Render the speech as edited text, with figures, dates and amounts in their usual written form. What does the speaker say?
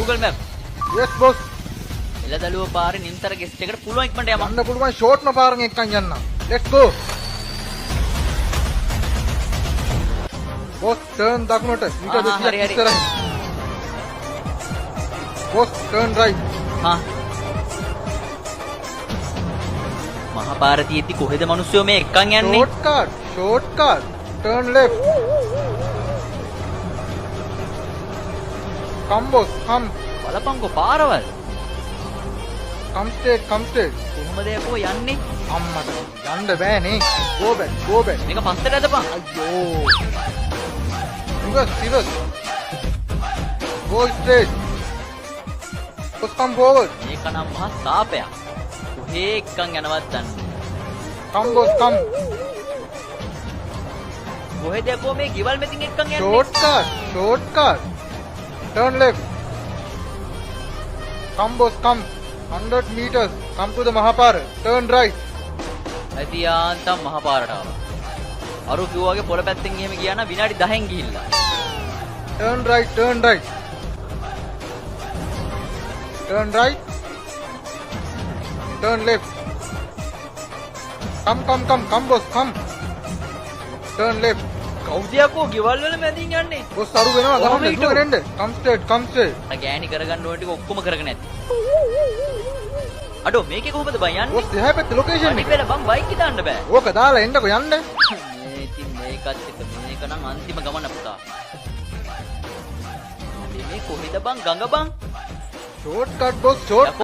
Google Map. yes boss එළදළුව පාරේ නිම්තර guest එකට පුළුවන් ඉක්මනට යමු. යන්න පුළුවන් ෂෝට්ම පාරෙන් එක්කන් යන්න let's go boss turn දකුණට ඊට හරි, 200 හරි. ඉස්සරහින් boss turn right හා. මහා පාර තියෙද්දි කොහෙද මිනිස්සුયો මේ එක්කන් යන්නේ? shortcut turn left come boss come බලපංකෝ පාරවල්. come straight කොහොමද යකෝ යන්නේ? අම්මට යන්න බෑනේ go back මේක පස්සට ඇදපන්. අයියෝ reverse go straight boss come forward මේක නම් මහා සාපයක්. කොහේ එක්කන් යනවත් දන්නේ. come boss come කොහෙද යකෝ මේ ගෙවල් මෙතින් එක්කන් යන්නේ? shortcut turn left come boss come 100 meters come to the mahapara turn right ඇතියාන්තම් මහා පාරට ආවා. අරු කිව්වා වගේ පොළ පැත්තෙන් එහෙම ගියා නම් විනාඩි 10න් ගිහිල්ලා. turn right turn left come boss come turn left කවුද යකෝ ගෙවල් වල මැදින් යන්නේ? boss අරු වෙනවා කොහොම ගහන්න හිටු? දුවගෙන එන්න come straight ගෑණි කරගන්න ඕන ටික ඔක්කොම කරගෙන ඇති. අඩෝ මේකේ කොහොමද බං යන්නේ? boss එහා පැත්තේ location අනිත් එක වෙල බං බයික් එක දාන්න බෑ. ඕක දාලා එන්නකෝ යන්න මේ ඉතින් මේකත් එක මේක නම් අන්තිම ගමන පුතා. මේ කොහෙද බං ගඟ බං? shortcut boss short